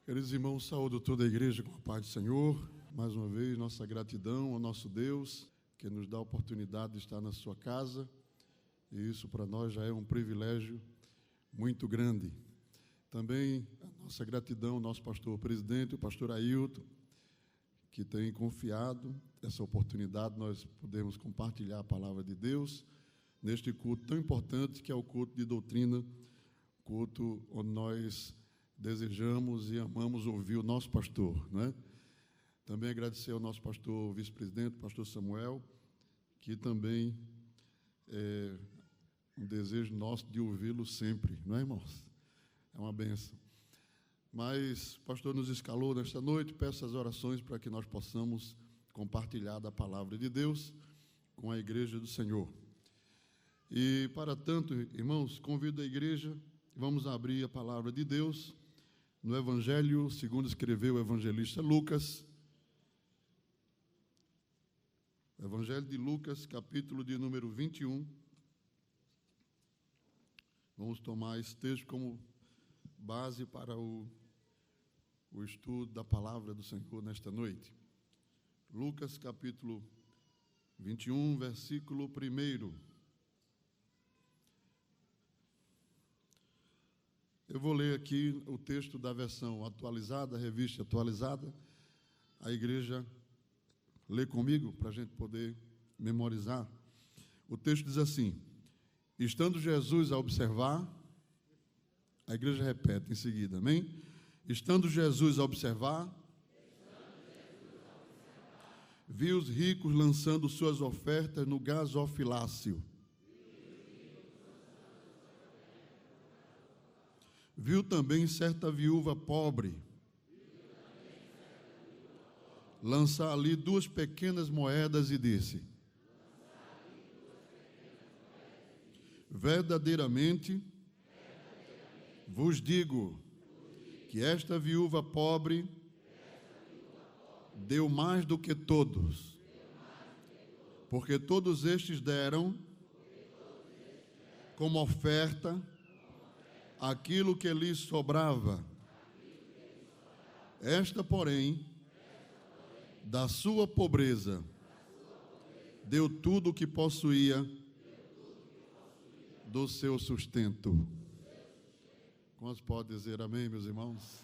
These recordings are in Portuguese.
Queridos irmãos, saúdo toda a igreja com a paz do Senhor. Mais uma vez, nossa gratidão ao nosso Deus, que nos dá a oportunidade de estar na sua casa. E isso para nós já é um privilégio muito grande. Também a nossa gratidão ao nosso pastor presidente, o pastor Ailton, que tem confiado essa oportunidade, nós podemos compartilhar a palavra de Deus neste culto tão importante que é o culto de doutrina, culto onde nós desejamos e amamos ouvir o nosso pastor, não é? Também agradecer ao nosso pastor vice-presidente, pastor Samuel, que também é um desejo nosso de ouvi-lo sempre, não é, irmãos? É uma bênção. Mas o pastor nos escalou nesta noite, peço as orações para que nós possamos compartilhar da palavra de Deus com a igreja do Senhor. E para tanto, irmãos, convido a igreja, vamos abrir a palavra de Deus no Evangelho, segundo escreveu o evangelista Lucas. Evangelho de Lucas, capítulo de número 21. Vamos tomar esse texto como base para o estudo da palavra do Senhor nesta noite. Lucas, capítulo 21, versículo 1. Eu vou ler aqui o texto da versão atualizada, revista atualizada. A igreja lê comigo para a gente poder memorizar. O texto diz assim: estando Jesus a observar, a igreja repete em seguida, amém? Estando Jesus a observar, viu os ricos lançando suas ofertas no gasofilácio. Viu também certa viúva pobre lançar ali 2 pequenas moedas e disse: verdadeiramente vos digo que esta viúva pobre deu mais do que todos, porque todos estes deram como oferta aquilo que lhes sobrava. Esta, porém, da sua pobreza, deu tudo o que possuía do seu sustento. Quantos podem dizer amém, meus irmãos?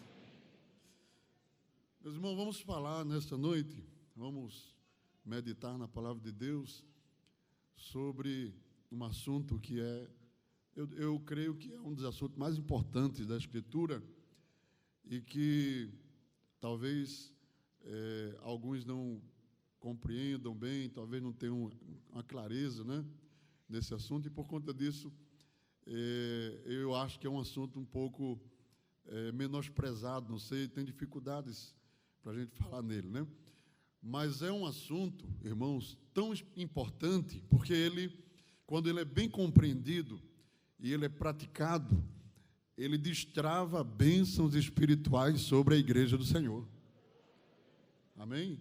Meus irmãos, vamos falar nesta noite, vamos meditar na palavra de Deus sobre um assunto que eu creio que é um dos assuntos mais importantes da Escritura e que talvez alguns não compreendam bem, talvez não tenham uma clareza, né, nesse assunto, e por conta disso eu acho que é um assunto um pouco menosprezado, não sei, tem dificuldades para a gente falar nele, né? Mas é um assunto, irmãos, tão importante, porque quando ele é bem compreendido e ele é praticado, ele destrava bênçãos espirituais sobre a igreja do Senhor. Amém?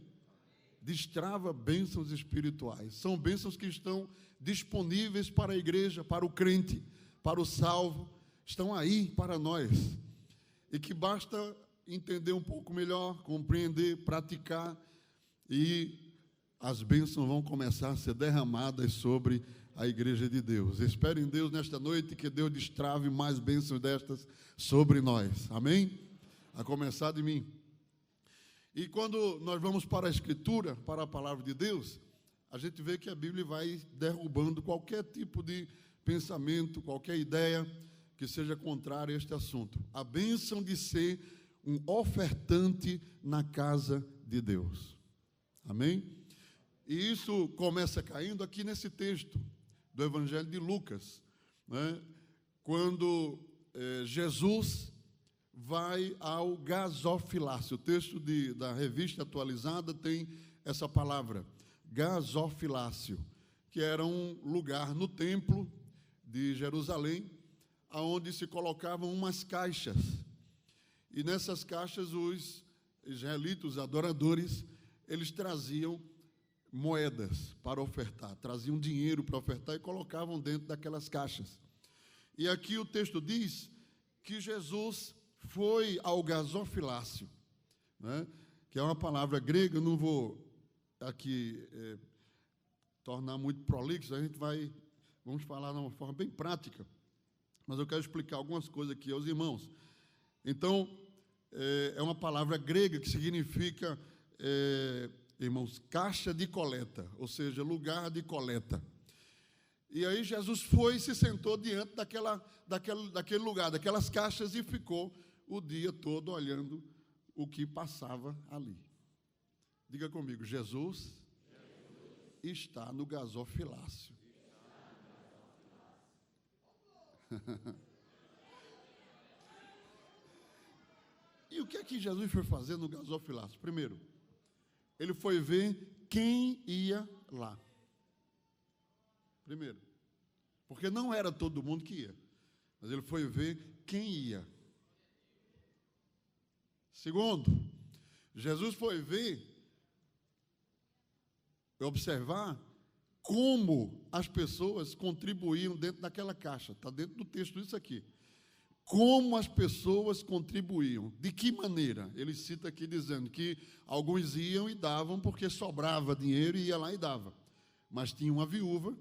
Destrava bênçãos espirituais. São bênçãos que estão disponíveis para a igreja, para o crente, para o salvo. Estão aí para nós. E que basta entender um pouco melhor, compreender, praticar, e as bênçãos vão começar a ser derramadas sobre a igreja de Deus. Espero em Deus nesta noite que Deus destrave mais bênçãos destas sobre nós. Amém? A começar de mim. E quando nós vamos para a Escritura, para a palavra de Deus, a gente vê que a Bíblia vai derrubando qualquer tipo de pensamento, qualquer ideia que seja contrária a este assunto. A bênção de ser um ofertante na casa de Deus. Amém? E isso começa caindo aqui nesse texto do Evangelho de Lucas, né? Quando Jesus vai ao gasofilácio. O texto da revista atualizada tem essa palavra, gasofilácio, que era um lugar no templo de Jerusalém, onde se colocavam umas caixas. E nessas caixas os israelitas, os adoradores, eles traziam moedas para ofertar, traziam dinheiro para ofertar e colocavam dentro daquelas caixas. E aqui o texto diz que Jesus foi ao gasofilácio, né? Que é uma palavra grega. Eu não vou aqui tornar muito prolixo, vamos falar de uma forma bem prática, mas eu quero explicar algumas coisas aqui aos irmãos. Então, é uma palavra grega que significa, irmãos, caixa de coleta, ou seja, lugar de coleta. E aí Jesus foi e se sentou diante daquele lugar, daquelas caixas, e ficou o dia todo olhando o que passava ali. Diga comigo: Jesus está no gasofilácio. E o que é que Jesus foi fazer no gasofilácio? Primeiro, ele foi ver quem ia lá. Primeiro, porque não era todo mundo que ia, mas ele foi ver quem ia. Segundo, Jesus foi ver, observar como as pessoas contribuíam dentro daquela caixa. Está dentro do texto isso aqui. Como as pessoas contribuíam. De que maneira? Ele cita aqui dizendo que alguns iam e davam porque sobrava dinheiro e ia lá e dava. Mas tinha uma viúva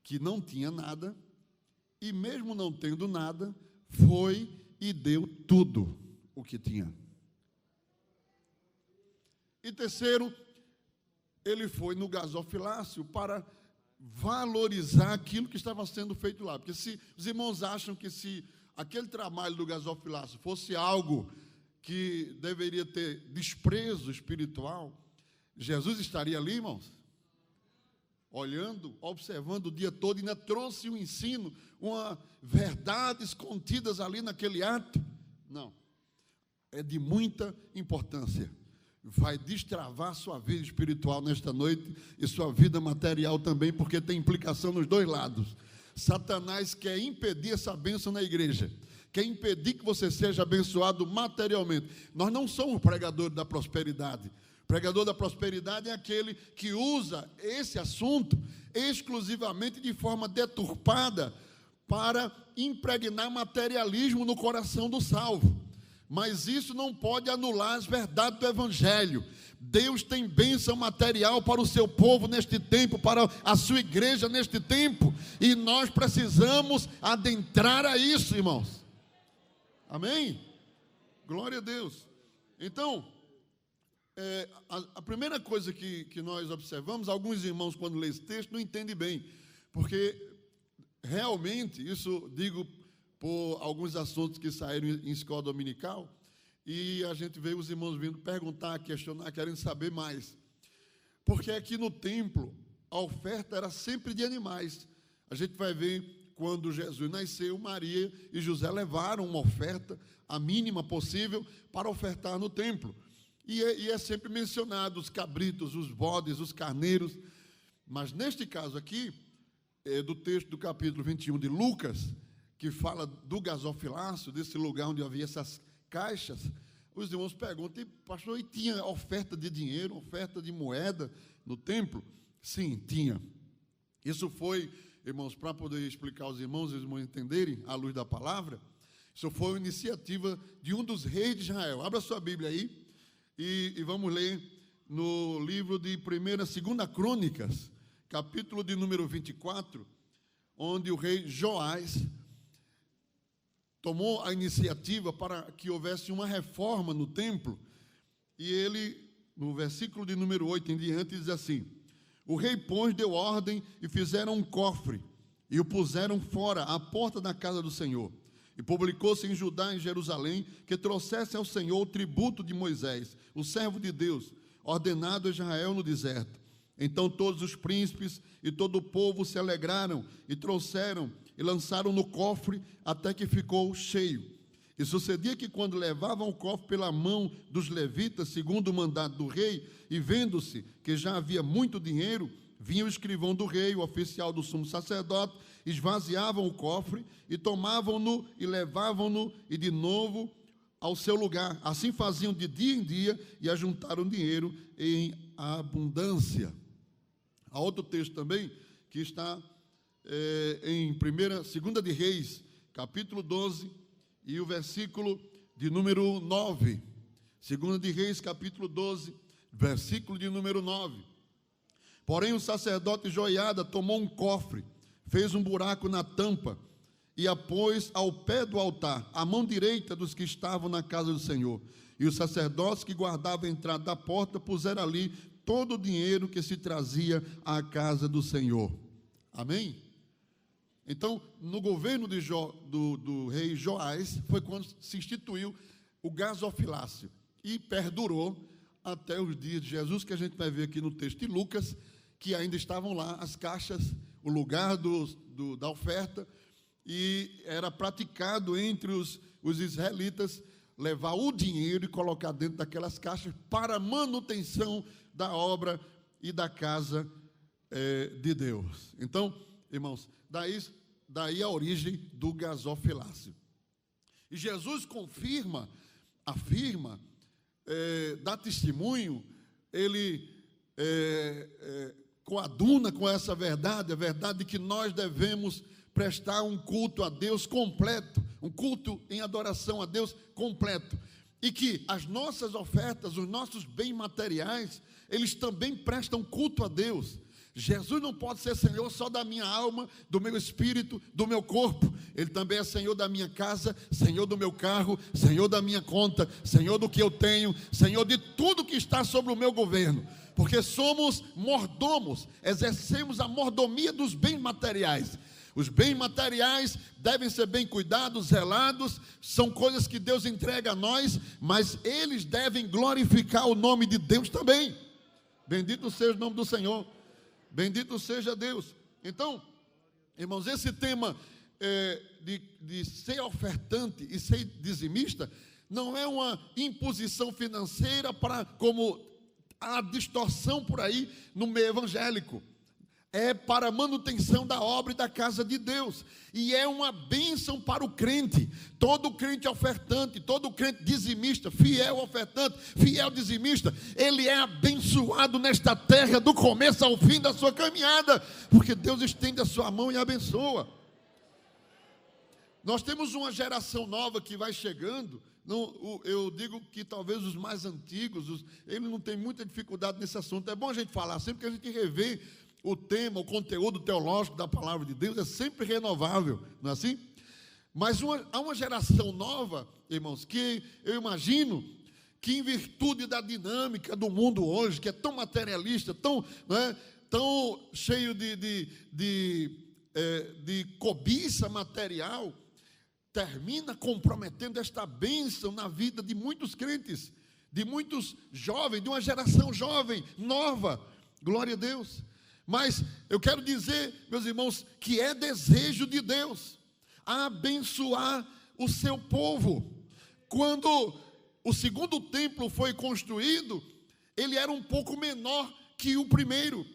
que não tinha nada, e mesmo não tendo nada, foi e deu tudo o que tinha. E terceiro, ele foi no gasofilácio para valorizar aquilo que estava sendo feito lá. Porque se os irmãos acham que se aquele trabalho do gasofilácio fosse algo que deveria ter desprezo espiritual, Jesus estaria ali, irmãos? Olhando, observando o dia todo, e ainda trouxe um ensino, verdades contidas ali naquele ato? Não. É de muita importância. Vai destravar sua vida espiritual nesta noite e sua vida material também, porque tem implicação nos dois lados. Satanás quer impedir essa bênção na igreja, quer impedir que você seja abençoado materialmente. Nós não somos pregadores da prosperidade. O pregador da prosperidade é aquele que usa esse assunto exclusivamente de forma deturpada para impregnar materialismo no coração do salvo. Mas isso não pode anular as verdades do Evangelho. Deus tem bênção material para o seu povo neste tempo, para a sua igreja neste tempo, e nós precisamos adentrar a isso, irmãos. Amém? Glória a Deus. Então, a primeira coisa que nós observamos, alguns irmãos, quando lêem esse texto, não entendem bem, porque realmente, isso digo por alguns assuntos que saíram em escola dominical, e a gente vê os irmãos vindo perguntar, questionar, querendo saber mais. Porque aqui no templo, a oferta era sempre de animais. A gente vai ver, quando Jesus nasceu, Maria e José levaram uma oferta, a mínima possível, para ofertar no templo. E é sempre mencionado os cabritos, os bodes, os carneiros. Mas neste caso aqui, do texto do capítulo 21 de Lucas, que fala do gasofilácio, desse lugar onde havia essas caixas, os irmãos perguntam: pastor, e tinha oferta de dinheiro, oferta de moeda no templo? Sim, tinha. Isso foi, irmãos, para poder explicar aos irmãos, os irmãos entenderem à luz da palavra, isso foi uma iniciativa de um dos reis de Israel. Abra sua Bíblia aí e vamos ler no livro de 2 Crônicas, capítulo de número 24, onde o rei Joás tomou a iniciativa para que houvesse uma reforma no templo, e ele, no versículo de número 8 em diante, diz assim: o rei, pois, deu ordem e fizeram um cofre, e o puseram fora, à porta da casa do Senhor. E publicou-se em Judá e em Jerusalém que trouxesse ao Senhor o tributo de Moisés, o servo de Deus, ordenado a Israel no deserto. Então todos os príncipes e todo o povo se alegraram e trouxeram e lançaram no cofre até que ficou cheio. E sucedia que, quando levavam o cofre pela mão dos levitas, segundo o mandado do rei, e vendo-se que já havia muito dinheiro, vinha o escrivão do rei, o oficial do sumo sacerdote, esvaziavam o cofre e tomavam-no e levavam-no e de novo ao seu lugar. Assim faziam de dia em dia e ajuntaram dinheiro em abundância. Há outro texto também que está em 2 de Reis, capítulo 12, e o versículo de número 9. 2 de Reis, capítulo 12, versículo de número 9. Porém, o sacerdote Joiada tomou um cofre, fez um buraco na tampa e a pôs ao pé do altar, à mão direita dos que estavam na casa do Senhor. E os sacerdotes que guardavam a entrada da porta puseram ali todo o dinheiro que se trazia à casa do Senhor. Amém? Então, no governo do rei Joás, foi quando se instituiu o gasofilácio. E perdurou até os dias de Jesus, que a gente vai ver aqui no texto de Lucas, que ainda estavam lá as caixas, o lugar da oferta, e era praticado entre os israelitas levar o dinheiro e colocar dentro daquelas caixas para a manutenção da obra e da casa de Deus. Então, irmãos, daí a origem do gasofilácio. E Jesus afirma, dá testemunho, ele coaduna com essa verdade, a verdade de que nós devemos prestar um culto a Deus completo, um culto em adoração a Deus completo, e que as nossas ofertas, os nossos bens materiais, eles também prestam culto a Deus. Jesus não pode ser Senhor só da minha alma, do meu espírito, do meu corpo. Ele também é Senhor da minha casa, Senhor do meu carro, Senhor da minha conta, Senhor do que eu tenho, Senhor de tudo que está sobre o meu governo. Porque somos mordomos, exercemos a mordomia dos bens materiais. Os bens materiais devem ser bem cuidados, zelados, são coisas que Deus entrega a nós, mas eles devem glorificar o nome de Deus também. Bendito seja o nome do Senhor. Bendito seja Deus. Então, irmãos, esse tema de ser ofertante e ser dizimista não é uma imposição financeira como a distorção por aí no meio evangélico. É para a manutenção da obra e da casa de Deus, e é uma bênção para o crente. Todo crente ofertante, todo crente dizimista, fiel ofertante, fiel dizimista, ele é abençoado nesta terra do começo ao fim da sua caminhada, porque Deus estende a sua mão e abençoa. Nós temos uma geração nova que vai chegando. Eu digo que talvez os mais antigos, eles não têm muita dificuldade nesse assunto. É bom a gente falar sempre, que a gente revê o tema, o conteúdo teológico da palavra de Deus é sempre renovável, não é assim? Mas há uma geração nova, irmãos, que eu imagino que, em virtude da dinâmica do mundo hoje, que é tão materialista, tão cheio de cobiça material, termina comprometendo esta bênção na vida de muitos crentes, de muitos jovens, de uma geração jovem, nova. Glória a Deus. Mas eu quero dizer, meus irmãos, que é desejo de Deus abençoar o seu povo. Quando o segundo templo foi construído, ele era um pouco menor que o primeiro.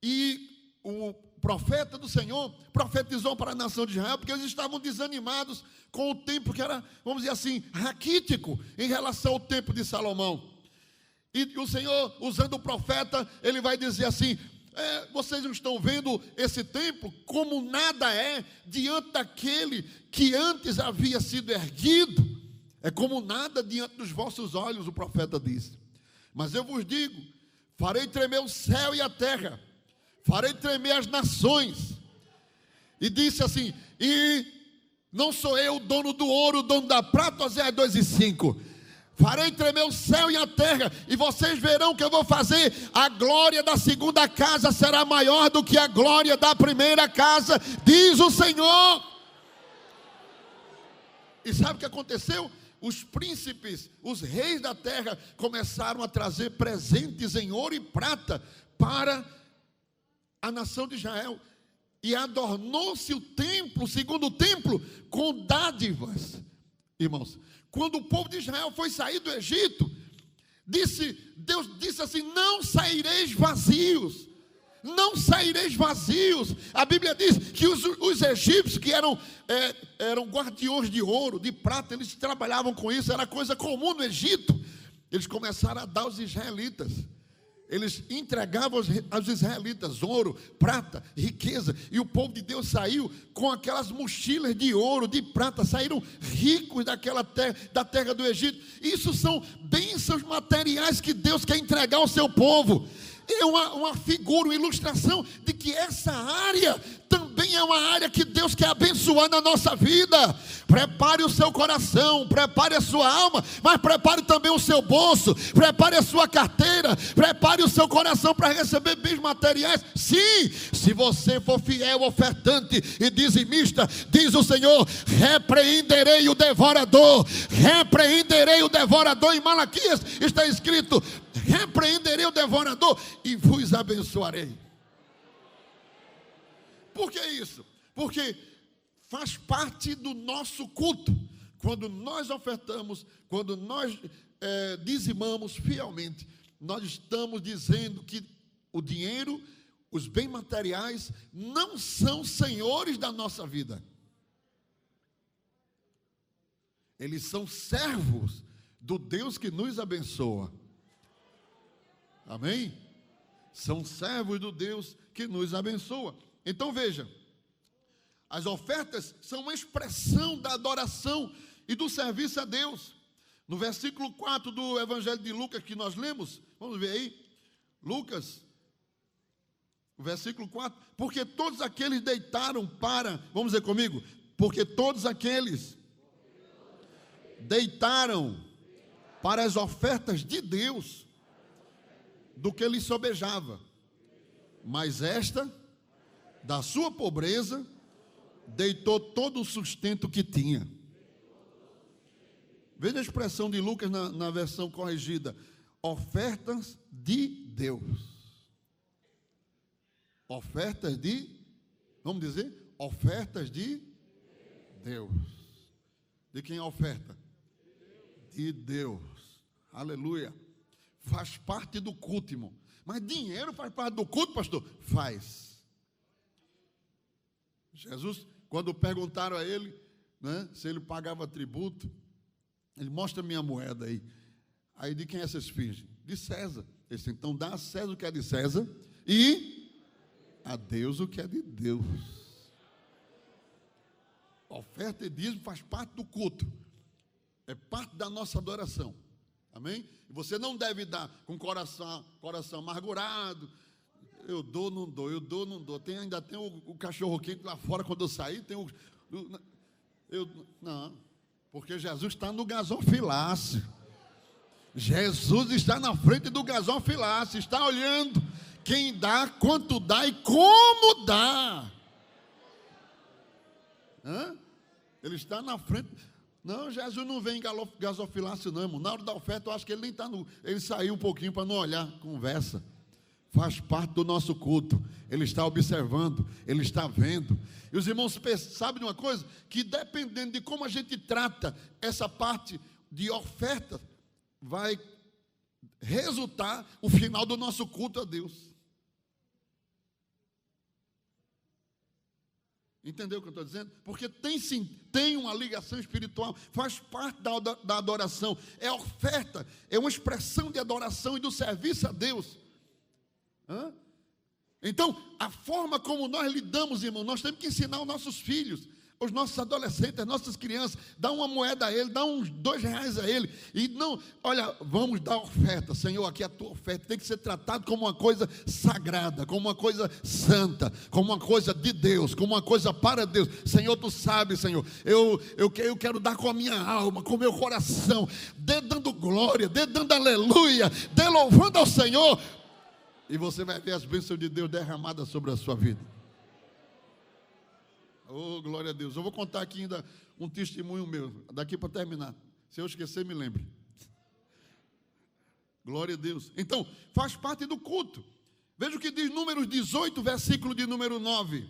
E o profeta do Senhor profetizou para a nação de Israel, porque eles estavam desanimados com o templo que era, vamos dizer assim, raquítico em relação ao templo de Salomão. E o Senhor, usando o profeta, ele vai dizer assim: vocês não estão vendo esse templo como nada é diante daquele que antes havia sido erguido? É como nada diante dos vossos olhos, o profeta disse. Mas eu vos digo: farei tremer o céu e a terra, farei tremer as nações. E disse assim: e não sou eu o dono do ouro, o dono da prata, Oséias 2:5. Farei tremer o céu e a terra, e vocês verão que eu vou fazer. A glória da segunda casa será maior do que a glória da primeira casa, diz o Senhor. E sabe o que aconteceu? Os príncipes, os reis da terra começaram a trazer presentes em ouro e prata para a nação de Israel. E adornou-se o templo, o segundo templo, com dádivas. Irmãos, quando o povo de Israel foi sair do Egito, Deus disse assim: não saireis vazios. Não saireis vazios. A Bíblia diz que os egípcios, que eram guardiões de ouro, de prata, eles trabalhavam com isso, era coisa comum no Egito. Eles começaram a dar aos israelitas. Eles entregavam aos israelitas ouro, prata, riqueza. E o povo de Deus saiu com aquelas mochilas de ouro, de prata. Saíram ricos da terra do Egito. Isso são bênçãos materiais que Deus quer entregar ao seu povo. É uma figura, uma ilustração de que essa área também é uma área que Deus quer abençoar na nossa vida. Prepare o seu coração, prepare a sua alma, mas prepare também o seu bolso, prepare a sua carteira, prepare o seu coração para receber bens materiais. Sim, se você for fiel, ofertante e dizimista, diz o Senhor: repreenderei o devorador. Repreenderei o devorador. Em Malaquias está escrito: repreenderei o devorador e vos abençoarei. Por que isso? Porque faz parte do nosso culto. Quando nós ofertamos, quando nós dizimamos fielmente, nós estamos dizendo que o dinheiro, os bens materiais, não são senhores da nossa vida. Eles são servos do Deus que nos abençoa. Amém? São servos do Deus que nos abençoa. Então veja, as ofertas são uma expressão da adoração e do serviço a Deus. No versículo 4 do Evangelho de Lucas que nós lemos, vamos ver aí, Lucas, o versículo 4, porque todos aqueles deitaram para, vamos dizer comigo, porque todos aqueles deitaram para as ofertas de Deus do que lhe sobejava, mas esta, da sua pobreza, deitou todo o sustento que tinha. Veja a expressão de Lucas na versão corrigida: ofertas de Deus. Ofertas de, vamos dizer, ofertas de Deus. De quem é a oferta? De Deus. Aleluia. Faz parte do culto, irmão. Mas dinheiro faz parte do culto, pastor? Faz. Jesus, quando perguntaram a ele, né, se ele pagava tributo, ele: mostra minha moeda aí. Aí, de quem é essa esfinge? De César. Ele disse: então dá a César o que é de César e a Deus o que é de Deus. Oferta e dízimo faz parte do culto. É parte da nossa adoração. Amém? E você não deve dar com coração amargurado. Eu dou, não dou, eu dou, não dou. Ainda tem o cachorro quente lá fora quando eu sair. Não, porque Jesus está no gasofilácio. Jesus está na frente do gasofilácio. Está olhando quem dá, quanto dá e como dá. Ele está na frente. Não, Jesus não vem em gasofilácio não, irmão. Na hora da oferta eu acho que ele nem está ele saiu um pouquinho para não olhar, conversa. Faz parte do nosso culto. Ele está observando, ele está vendo. E os irmãos sabem de uma coisa? Que dependendo de como a gente trata essa parte de oferta, vai resultar o final do nosso culto a Deus. Entendeu o que eu estou dizendo? Porque tem uma ligação espiritual, faz parte da adoração. É oferta, é uma expressão de adoração e do serviço a Deus. Então, a forma como nós lidamos, irmão, nós temos que ensinar os nossos filhos, os nossos adolescentes, as nossas crianças, dá uma moeda a ele, dá uns R$2 a ele, e não, olha, vamos dar oferta, Senhor, aqui é a tua oferta, tem que ser tratado como uma coisa sagrada, como uma coisa santa, como uma coisa de Deus, como uma coisa para Deus. Senhor, tu sabes, Senhor, eu quero dar com a minha alma, com o meu coração, dando glória, dando aleluia, louvando ao Senhor. E você vai ver as bênçãos de Deus derramadas sobre a sua vida. Oh, glória a Deus. Eu vou contar aqui ainda um testemunho meu, daqui para terminar. Se eu esquecer, me lembre. Glória a Deus. Então, faz parte do culto. Veja o que diz Números 18, versículo de número 9.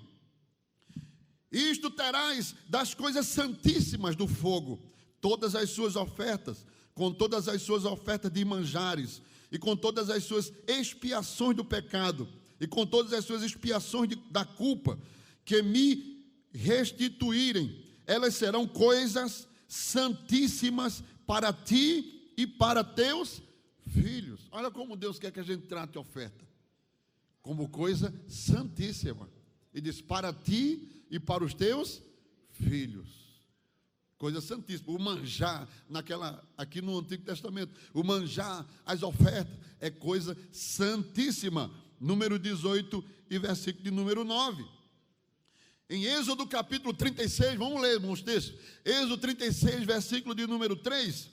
Isto terás das coisas santíssimas do fogo, todas as suas ofertas, com todas as suas ofertas de manjares, e com todas as suas expiações do pecado, e com todas as suas expiações da culpa, que me restituírem, elas serão coisas santíssimas para ti e para teus filhos. filhos. Olha como Deus quer que a gente trate a oferta. Como coisa santíssima. E diz, para ti e para os teus filhos. Coisa santíssima. O manjar, aqui no Antigo Testamento, o manjar, as ofertas, é coisa santíssima. Número 18 e versículo de número 9. Em Êxodo capítulo 36, vamos ler uns textos. Êxodo 36, versículo de número 3.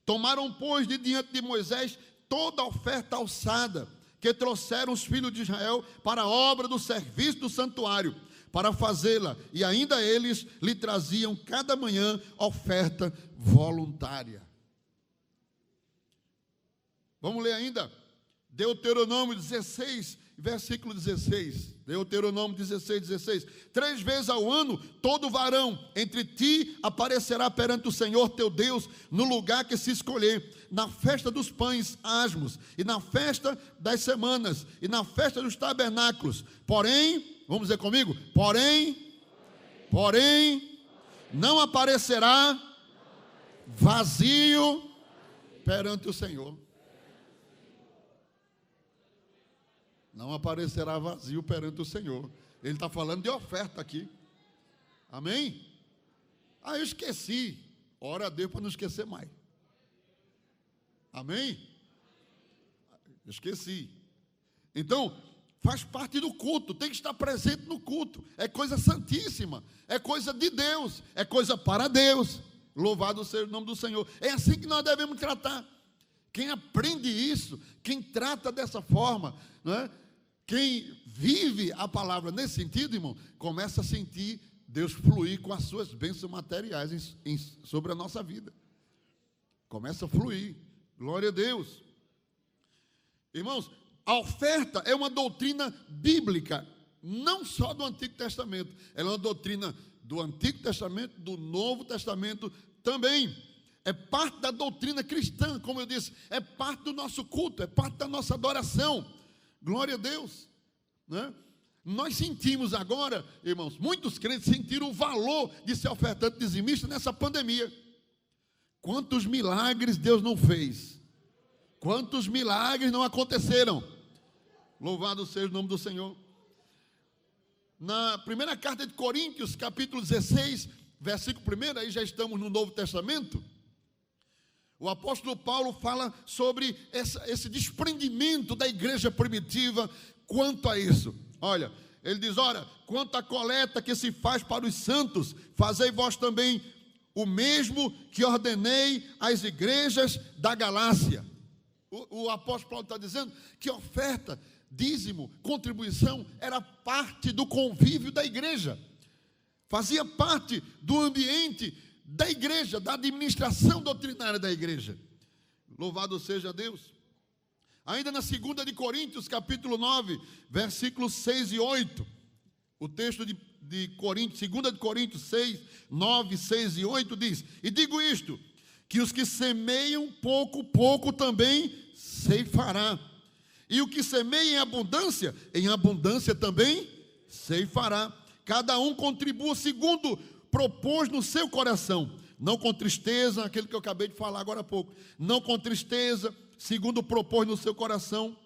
Tomaram, pois, de diante de Moisés toda a oferta alçada que trouxeram os filhos de Israel para a obra do serviço do santuário, para fazê-la, e ainda eles lhe traziam cada manhã oferta voluntária. Vamos ler ainda? Deuteronômio 16, versículo 16. Deuteronômio 16, 16. 3 vezes ao ano, todo varão entre ti aparecerá perante o Senhor teu Deus, no lugar que se escolher, na festa dos pães asmos, e na festa das semanas, e na festa dos tabernáculos. Porém, vamos dizer comigo? Porém, não aparecerá vazio perante o Senhor. Não aparecerá vazio perante o Senhor. Ele está falando de oferta aqui. Amém? Eu esqueci. Ora a Deus para não esquecer mais. Amém? Esqueci. Então, faz parte do culto. Tem que estar presente no culto. É coisa santíssima. É coisa de Deus. É coisa para Deus. Louvado seja o nome do Senhor. É assim que nós devemos tratar. Quem aprende isso, quem trata dessa forma, não é? Quem vive a palavra nesse sentido, irmão, começa a sentir Deus fluir com as suas bênçãos materiais sobre a nossa vida. Começa a fluir. Glória a Deus. Irmãos, a oferta é uma doutrina bíblica, não só do Antigo Testamento. Ela é uma doutrina do Antigo Testamento, do Novo Testamento também. É parte da doutrina cristã, como eu disse, é parte do nosso culto, é parte da nossa adoração. Glória a Deus, né? Nós sentimos agora, irmãos, muitos crentes sentiram o valor de ser ofertante dizimista nessa pandemia. Quantos milagres Deus não fez? Quantos milagres não aconteceram? Louvado seja o nome do Senhor. Na primeira carta de Coríntios, capítulo 16, versículo 1, aí já estamos no Novo Testamento. O apóstolo Paulo fala sobre esse desprendimento da igreja primitiva quanto a isso. Olha, ele diz, quanto à coleta que se faz para os santos, fazei vós também o mesmo que ordenei às igrejas da Galácia. O apóstolo Paulo está dizendo que oferta, dízimo, contribuição, era parte do convívio da igreja. Fazia parte do ambiente da igreja, da administração doutrinária da igreja. Louvado seja Deus. Ainda na 2 de Coríntios, capítulo 9, versículos 6 e 8. O texto de Coríntios, 2 de Coríntios 6, 9, 6 e 8 diz: E digo isto, que os que semeiam pouco também ceifará. E o que semeia em abundância também ceifará. Cada um contribua segundo propôs no seu coração, não com tristeza, aquele que eu acabei de falar agora há pouco, não com tristeza, segundo propôs no seu coração,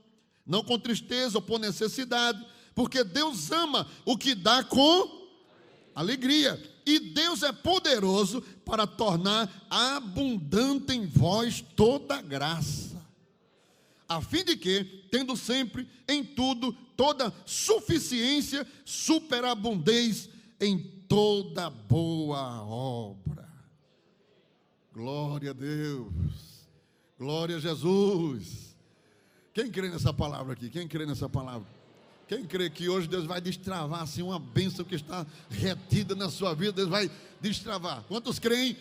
não com tristeza ou por necessidade, porque Deus ama o que dá com alegria, e Deus é poderoso para tornar abundante em vós toda graça, a fim de que, tendo sempre em tudo toda suficiência, superabundez em toda boa obra. Glória a Deus. Glória a Jesus. Quem crê nessa palavra aqui? Quem crê nessa palavra? Quem crê que hoje Deus vai destravar assim uma bênção que está retida na sua vida? Deus vai destravar. Quantos creem?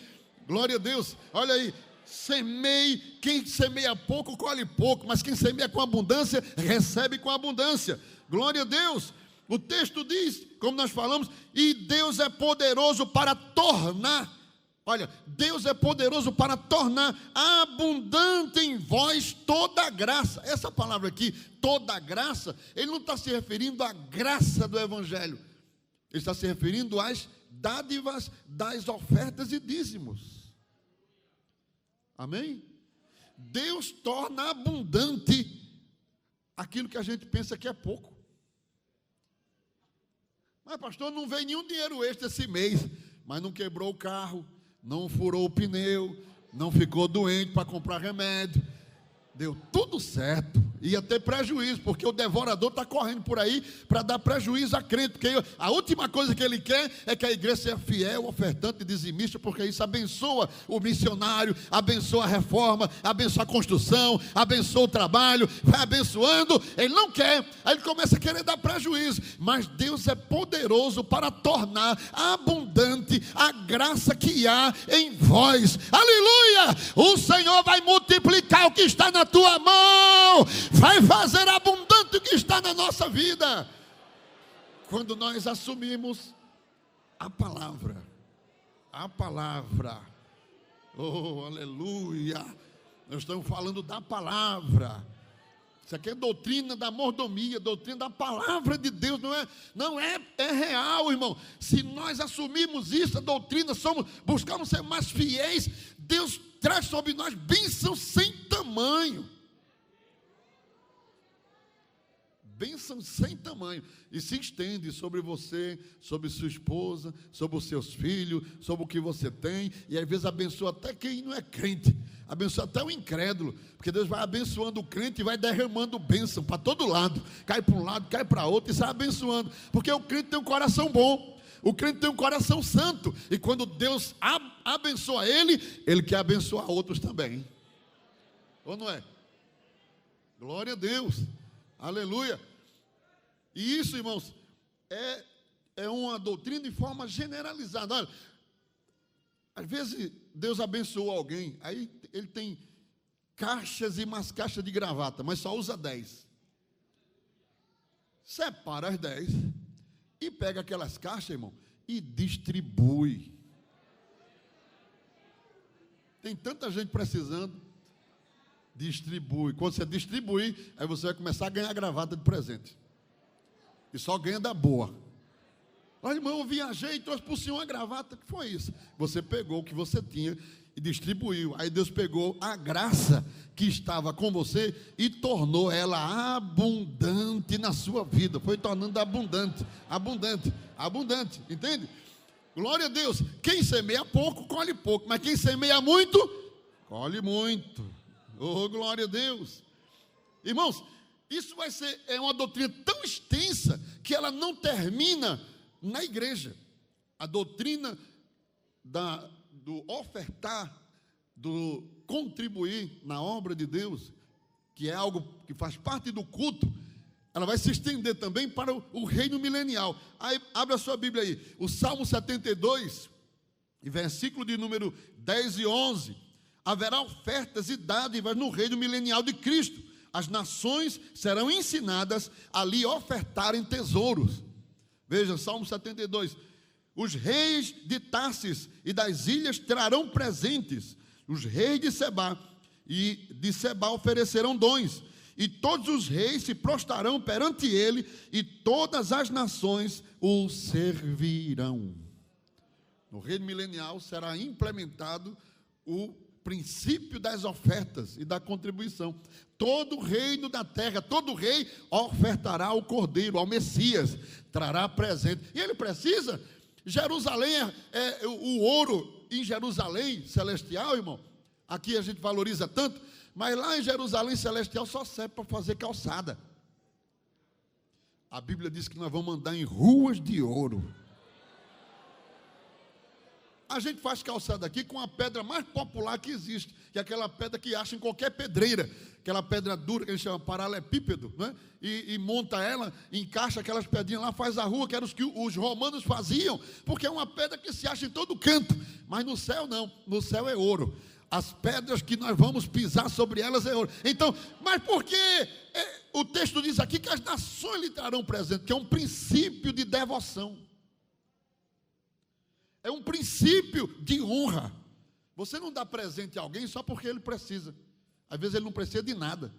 Glória a Deus. Olha aí. Semeie, quem semeia pouco, colhe pouco, mas quem semeia com abundância, recebe com abundância. Glória a Deus. O texto diz, como nós falamos, e Deus é poderoso para tornar, olha, Deus é poderoso para tornar abundante em vós toda graça. Essa palavra aqui, toda graça, ele não está se referindo à graça do Evangelho, ele está se referindo às dádivas das ofertas e dízimos. Amém? Deus torna abundante aquilo que a gente pensa que é pouco. Mas, pastor, não veio nenhum dinheiro extra esse mês, mas não quebrou o carro, não furou o pneu, não ficou doente para comprar remédio. Deu tudo certo. Ia ter prejuízo, porque o devorador está correndo por aí para dar prejuízo a crente, porque a última coisa que ele quer é que a igreja seja fiel, ofertante e dizimista, porque isso abençoa o missionário, abençoa a reforma, abençoa a construção, abençoa o trabalho, vai abençoando. Ele não quer, aí ele começa a querer dar prejuízo, mas Deus é poderoso para tornar abundante a graça que há em vós. Aleluia! O Senhor vai multiplicar o que está na tua mão, vai fazer abundante o que está na nossa vida, quando nós assumimos a palavra, oh, aleluia, nós estamos falando da palavra, isso aqui é doutrina da mordomia, doutrina da palavra de Deus, é real, irmão. Se nós assumirmos isso, a doutrina, buscamos ser mais fiéis, Deus traz sobre nós bênçãos sem tamanho. Bênção sem tamanho, e se estende sobre você, sobre sua esposa, sobre os seus filhos, sobre o que você tem, e às vezes abençoa até quem não é crente, abençoa até o incrédulo, porque Deus vai abençoando o crente e vai derramando bênção para todo lado, cai para um lado, cai para outro, e sai abençoando, porque o crente tem um coração bom, o crente tem um coração santo, e quando Deus abençoa ele quer abençoar outros também, ou não é? Glória a Deus. Aleluia. E isso, irmãos, é uma doutrina de forma generalizada. Olha, às vezes Deus abençoou alguém, aí ele tem caixas e mais caixas de gravata, mas só usa 10. Separa as 10 e pega aquelas caixas, irmão, e distribui. Tem tanta gente precisando. Distribui. Quando você distribuir, aí você vai começar a ganhar gravata de presente. E só ganha da boa. Olha, irmão, eu viajei e trouxe para o senhor uma gravata. O que foi isso? Você pegou o que você tinha e distribuiu. Aí Deus pegou a graça que estava com você e tornou ela abundante na sua vida. Foi tornando abundante. Entende? Glória a Deus. Quem semeia pouco, colhe pouco. Mas quem semeia muito, colhe muito. Oh, glória a Deus. Irmãos, isso é uma doutrina tão extensa que ela não termina na igreja. A doutrina do ofertar, do contribuir na obra de Deus, que é algo que faz parte do culto, ela vai se estender também para o reino milenial. Aí, abre a sua Bíblia aí, o Salmo 72, versículo de número 10 e 11. Haverá ofertas e dádivas no reino milenial de Cristo. As nações serão ensinadas a lhe ofertarem tesouros. Veja, Salmo 72. Os reis de Tarsis e das ilhas trarão presentes. Os reis de Sebá oferecerão dons. E todos os reis se prostrarão perante ele, e todas as nações o servirão. No reino milenial será implementado o princípio das ofertas e da contribuição. Todo reino da terra, todo rei ofertará ao Cordeiro, ao Messias, trará presente. E ele precisa. Jerusalém o ouro em Jerusalém celestial, irmão. Aqui a gente valoriza tanto, mas lá em Jerusalém celestial só serve para fazer calçada. A Bíblia diz que nós vamos andar em ruas de ouro. A gente faz calçada aqui com a pedra mais popular que existe, que é aquela pedra que acha em qualquer pedreira, aquela pedra dura que a gente chama paralelepípedo, né? E monta ela, encaixa aquelas pedrinhas lá, faz a rua, que era os que os romanos faziam, porque é uma pedra que se acha em todo canto, mas no céu não, no céu é ouro. As pedras que nós vamos pisar sobre elas é ouro. Então, mas por que o texto diz aqui que as nações lhe trarão presente, que é um princípio de devoção. É um princípio de honra. Você não dá presente a alguém só porque ele precisa. Às vezes ele não precisa de nada.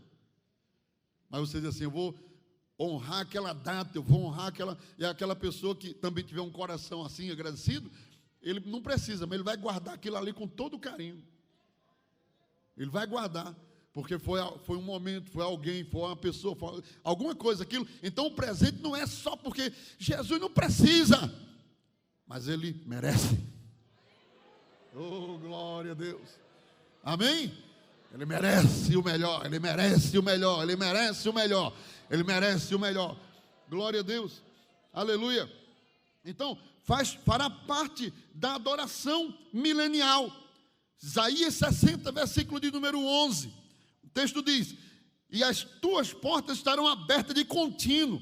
Mas você diz assim, eu vou honrar aquela data, eu vou honrar aquela pessoa que também tiver um coração assim agradecido, ele não precisa, mas ele vai guardar aquilo ali com todo carinho. Ele vai guardar. porque foi um momento, foi alguém, foi uma pessoa, foi alguma coisa, aquilo. Então o presente não é só porque Jesus não precisa, mas Ele merece. Oh, glória a Deus. Amém? Ele merece o melhor, Ele merece o melhor, Ele merece o melhor, Ele merece o melhor. Glória a Deus. Aleluia. Então, fará parte da adoração milenial. Isaías 60, versículo de número 11. O texto diz: e as tuas portas estarão abertas de contínuo,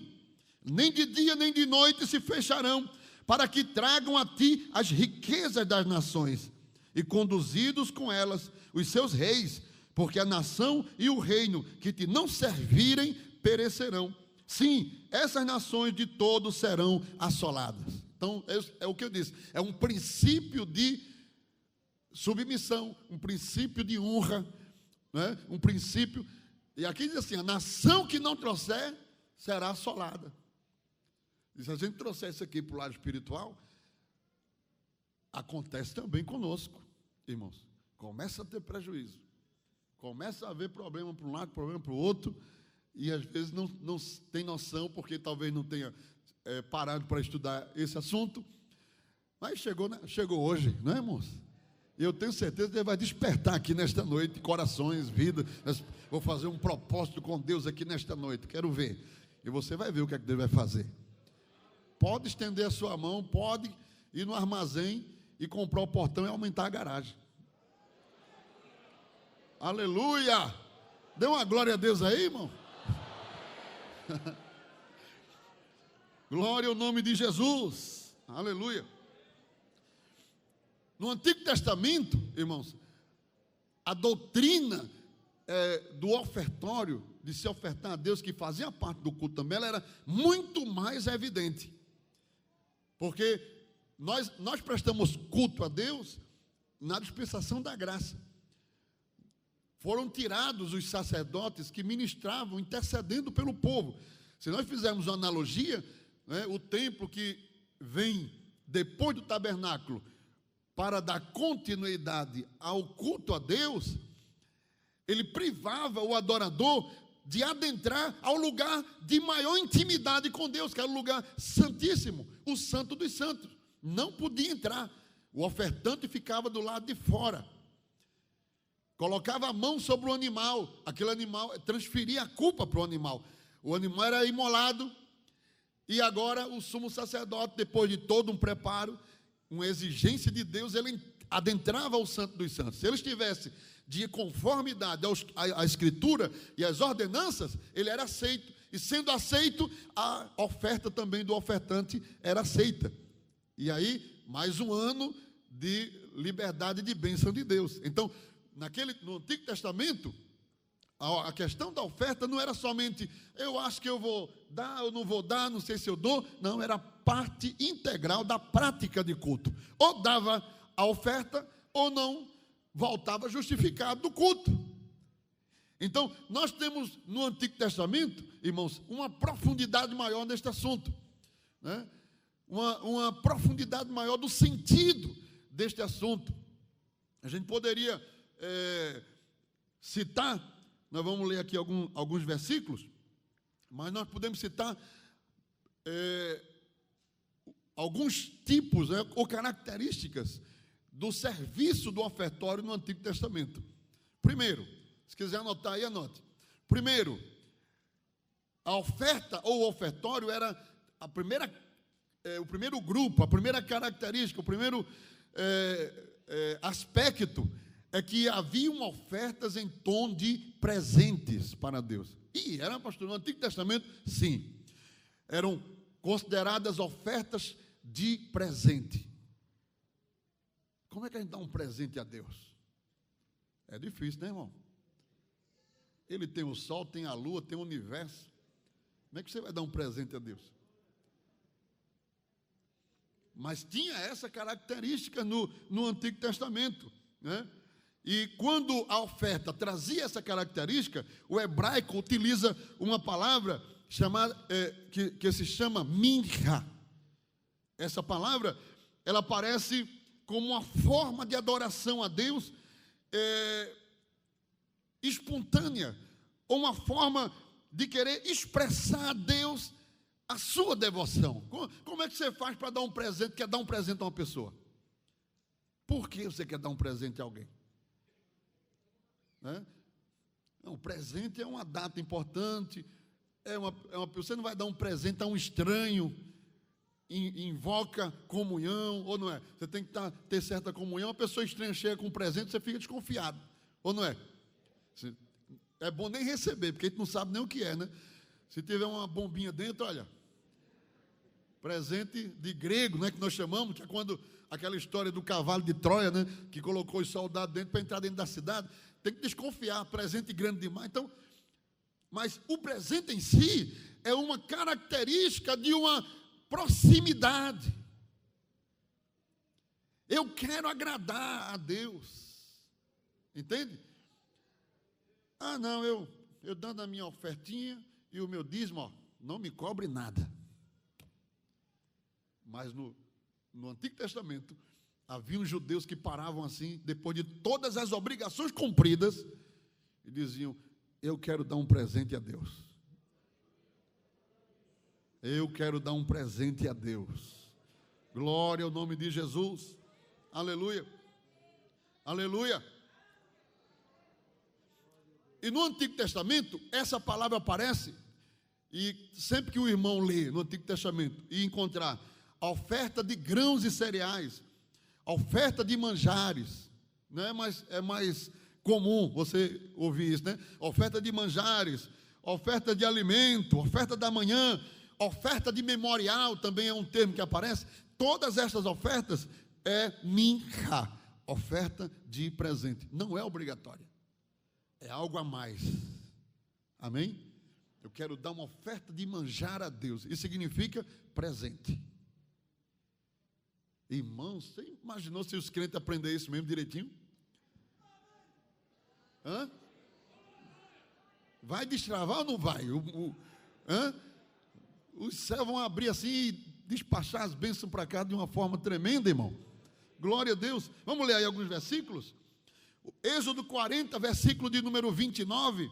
nem de dia nem de noite se fecharão, para que tragam a ti as riquezas das nações, e conduzidos com elas os seus reis, porque a nação e o reino que te não servirem perecerão. Sim, essas nações de todos serão assoladas. Então, é o que eu disse, é um princípio de submissão, um princípio de honra, né? Um princípio, e aqui diz assim: a nação que não trouxer será assolada. E se a gente trouxer isso aqui para o lado espiritual, acontece também conosco, irmãos. Começa a ter prejuízo, começa a haver problema para um lado, problema para o outro, e às vezes não tem noção, porque talvez não tenha parado para estudar esse assunto, mas chegou hoje, não é, irmãos? E eu tenho certeza que Ele vai despertar aqui nesta noite corações, vida. Vou fazer um propósito com Deus aqui nesta noite, quero ver, e você vai ver o que é que Deus vai fazer. Pode estender a sua mão, pode ir no armazém e comprar o portão e aumentar a garagem. Aleluia! Dê uma glória a Deus aí, irmão. Glória ao nome de Jesus. Aleluia. No Antigo Testamento, irmãos, a doutrina do ofertório, de se ofertar a Deus, que fazia parte do culto também, ela era muito mais evidente. Porque nós prestamos culto a Deus na dispensação da graça. Foram tirados os sacerdotes que ministravam, intercedendo pelo povo. Se nós fizermos uma analogia, né, o templo que vem depois do tabernáculo para dar continuidade ao culto a Deus, ele privava o adorador de adentrar ao lugar de maior intimidade com Deus, que era o lugar santíssimo, o santo dos santos. Não podia entrar. O ofertante ficava do lado de fora. Colocava a mão sobre o animal, aquele animal transferia a culpa para o animal. O animal era imolado, e agora o sumo sacerdote, depois de todo um preparo, uma exigência de Deus, ele adentrava o santo dos santos. Se ele estivesse de conformidade à Escritura e às ordenanças, ele era aceito. E sendo aceito, a oferta também do ofertante era aceita. E aí, mais um ano de liberdade de bênção de Deus. Então, no Antigo Testamento, a questão da oferta não era somente, eu acho que eu vou dar, eu não vou dar, não sei se eu dou. Não, era parte integral da prática de culto. Ou dava a oferta, ou não, voltava justificado do culto. Então, nós temos no Antigo Testamento, irmãos, uma profundidade maior neste assunto, né? Uma profundidade maior do sentido deste assunto. A gente poderia citar, nós vamos ler aqui alguns versículos, mas nós podemos citar alguns tipos, né, ou características do serviço do ofertório no Antigo Testamento. Primeiro, se quiser anotar aí, anote. Primeiro, a oferta ou o ofertório era o primeiro grupo, a primeira característica, o primeiro aspecto é que haviam ofertas em tom de presentes para Deus. E era, pastor, no Antigo Testamento, sim, eram consideradas ofertas de presente. Como é que a gente dá um presente a Deus? É difícil, né, irmão? Ele tem o sol, tem a lua, tem o universo. Como é que você vai dar um presente a Deus? Mas tinha essa característica no Antigo Testamento, né? E quando a oferta trazia essa característica, o hebraico utiliza uma palavra chamada, que se chama mincha. Essa palavra, ela aparece como uma forma de adoração a Deus, espontânea, ou uma forma de querer expressar a Deus a sua devoção. Como é que você faz para dar um presente, quer dar um presente a uma pessoa? Por que você quer dar um presente a alguém? Não, o presente é uma data importante, você não vai dar um presente a um estranho, invoca comunhão, ou não é? Você tem que ter certa comunhão, a pessoa estranha chega com um presente, você fica desconfiado, ou não é? É bom nem receber, porque a gente não sabe nem o que é, né? Se tiver uma bombinha dentro, olha, presente de grego, né, que nós chamamos, que é quando aquela história do cavalo de Troia, né, que colocou os soldados dentro para entrar dentro da cidade, tem que desconfiar, presente grande demais. Então, mas o presente em si é uma característica de uma proximidade. Eu quero agradar a Deus, entende? Ah, não, eu dando a minha ofertinha e o meu dízimo, ó, não me cobre nada. Mas no Antigo Testamento, havia uns judeus que paravam assim, depois de todas as obrigações cumpridas, e diziam: eu quero dar um presente a Deus. Eu quero dar um presente a Deus. Glória ao nome de Jesus. Aleluia. Aleluia. E no Antigo Testamento, essa palavra aparece, e sempre que o irmão lê no Antigo Testamento e encontrar a oferta de grãos e cereais, a oferta de manjares, né? Mas é mais comum você ouvir isso, né? Oferta de manjares, oferta de alimento, oferta da manhã, oferta de memorial, também é um termo que aparece. Todas essas ofertas é mincha, oferta de presente. Não é obrigatória, é algo a mais. Amém? Eu quero dar uma oferta de manjar a Deus. Isso significa presente. Irmãos, você imaginou se os crentes aprenderem isso mesmo direitinho? Vai destravar ou não vai? Os céus vão abrir assim e despachar as bênçãos para cá de uma forma tremenda, irmão. Glória a Deus. Vamos ler aí alguns versículos. Êxodo 40, versículo de número 29.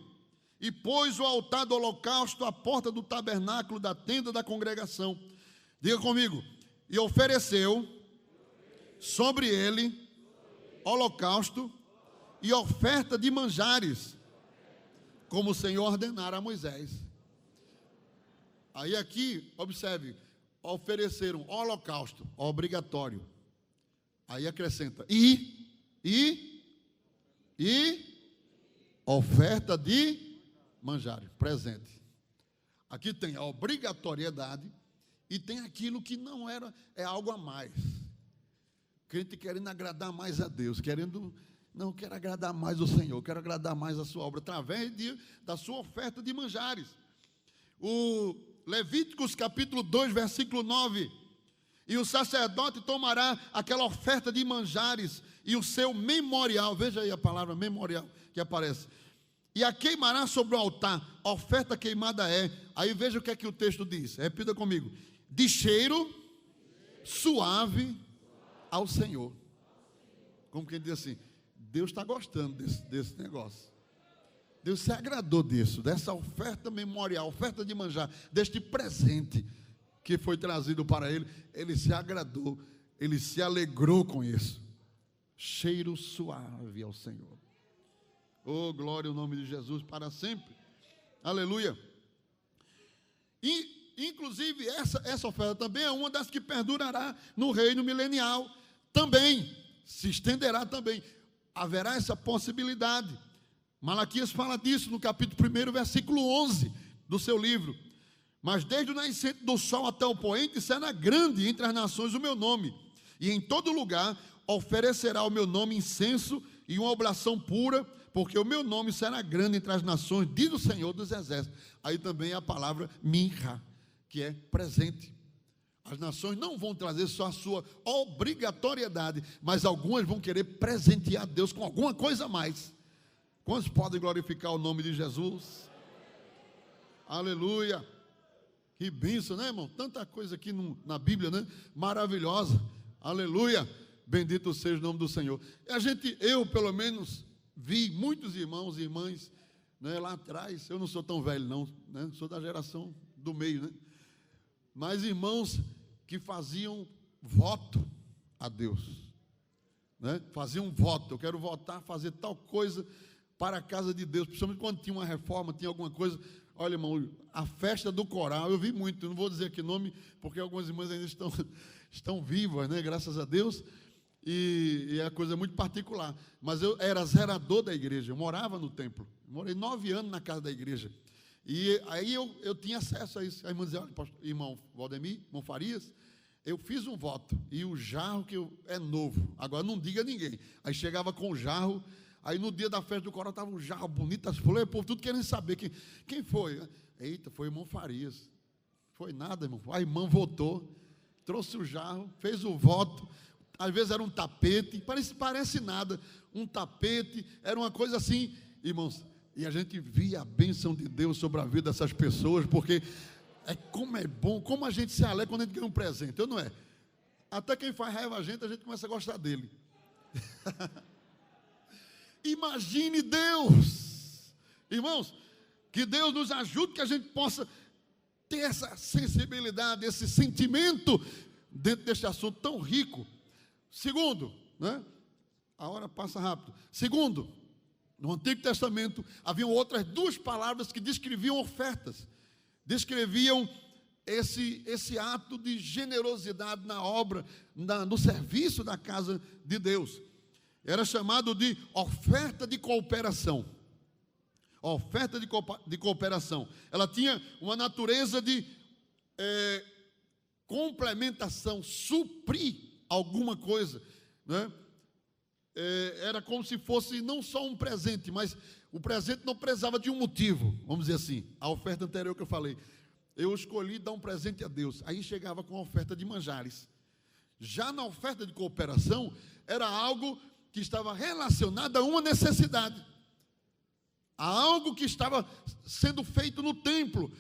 E pôs o altar do holocausto à porta do tabernáculo da tenda da congregação. Diga comigo. E ofereceu sobre ele holocausto e oferta de manjares, como o Senhor ordenara a Moisés. Aí aqui, observe, ofereceram holocausto, obrigatório. Aí acrescenta, e oferta de manjares, presente. Aqui tem a obrigatoriedade e tem aquilo que não era, é algo a mais. Crente querendo agradar mais a Deus, não quero agradar mais o Senhor, quero agradar mais a sua obra, através da sua oferta de manjares. O Levíticos capítulo 2, versículo 9, e o sacerdote tomará aquela oferta de manjares e o seu memorial, veja aí a palavra memorial que aparece, e a queimará sobre o altar, a oferta queimada aí veja o que é que o texto diz, repita comigo, de cheiro suave ao Senhor. Como quem diz assim, Deus está gostando desse negócio. Deus se agradou disso, dessa oferta memorial, oferta de manjar, deste presente que foi trazido para ele. Ele se agradou, ele se alegrou com isso. Cheiro suave ao Senhor. Oh, glória ao nome de Jesus para sempre. Aleluia. E, inclusive, essa oferta também é uma das que perdurará no reino milenial. Também, se estenderá também. Haverá essa possibilidade. Malaquias fala disso no capítulo 1, versículo 11 do seu livro. Mas desde o nascente do sol até o poente será grande entre as nações o meu nome. E em todo lugar oferecerá o meu nome incenso e uma oblação pura, porque o meu nome será grande entre as nações, diz o Senhor dos Exércitos. Aí também é a palavra mincha, que é presente. As nações não vão trazer só a sua obrigatoriedade, mas algumas vão querer presentear Deus com alguma coisa a mais. Quantos podem glorificar o nome de Jesus? Aleluia. Que bênção, né, irmão? Tanta coisa aqui na Bíblia, né? Maravilhosa. Aleluia. Bendito seja o nome do Senhor. Eu, pelo menos, vi muitos irmãos e irmãs, né, lá atrás. Eu não sou tão velho não, né, sou da geração do meio, né? Mas irmãos que faziam voto a Deus, né? Faziam voto: eu quero votar, fazer tal coisa para a casa de Deus, principalmente quando tinha uma reforma, tinha alguma coisa. Olha, irmão, a festa do coral, eu vi muito, não vou dizer aqui nome, porque algumas irmãs ainda estão vivas, né? Graças a Deus, e é coisa muito particular. Mas eu era zerador da igreja, eu morava no templo, morei 9 anos na casa da igreja, e aí eu tinha acesso a isso. A irmã dizia: olha, irmão Valdemir, irmão Farias, eu fiz um voto, e o jarro é novo, agora não diga a ninguém. Aí chegava com o jarro. Aí no dia da festa do coral estava um jarro bonito, as flores, o povo tudo querendo saber quem foi. Eita, foi o irmão Farias. Foi nada, irmão. A irmã votou, trouxe o jarro, fez o voto. Às vezes era um tapete, parece nada. Um tapete, era uma coisa assim, irmãos. E a gente via a bênção de Deus sobre a vida dessas pessoas, porque como é bom, como a gente se alegra quando a gente ganha um presente, eu não é? Até quem faz raiva a gente começa a gostar dele. Imagine Deus, irmãos, que Deus nos ajude, que a gente possa ter essa sensibilidade, esse sentimento dentro deste assunto tão rico. Segundo, né? A hora passa rápido. Segundo, no Antigo Testamento haviam outras 2 palavras que descreviam ofertas, descreviam esse ato de generosidade na obra, no serviço da casa de Deus. Era chamado de oferta de cooperação. Oferta de cooperação. Ela tinha uma natureza de complementação, suprir alguma coisa, né? Era como se fosse não só um presente, mas o presente não precisava de um motivo, vamos dizer assim. A oferta anterior que eu falei, eu escolhi dar um presente a Deus, aí chegava com a oferta de manjares. Já na oferta de cooperação, era algo que estava relacionado a uma necessidade, a algo que estava sendo feito no templo,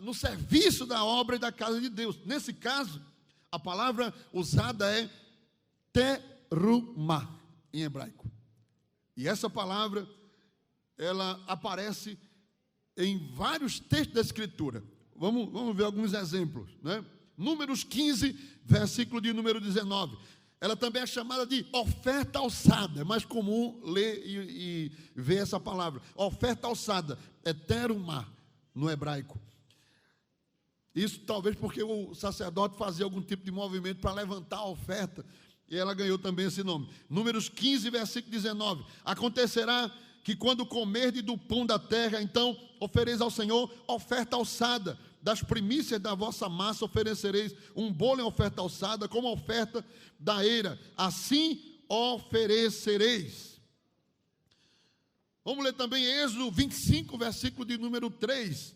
no serviço da obra e da casa de Deus. Nesse caso, a palavra usada é terumá, em hebraico. E essa palavra, ela aparece em vários textos da Escritura. Vamos ver alguns exemplos, né? Números 15, versículo de número 19. Ela também é chamada de oferta alçada. É mais comum ler e ver essa palavra. Oferta alçada, é terumá, no hebraico. Isso talvez porque o sacerdote fazia algum tipo de movimento para levantar a oferta, e ela ganhou também esse nome. Números 15, versículo 19. Acontecerá que quando comerdes do pão da terra, então ofereis ao Senhor oferta alçada. Das primícias da vossa massa oferecereis um bolo em oferta alçada, como oferta da eira. Assim oferecereis. Vamos ler também Êxodo 25, versículo de número 3.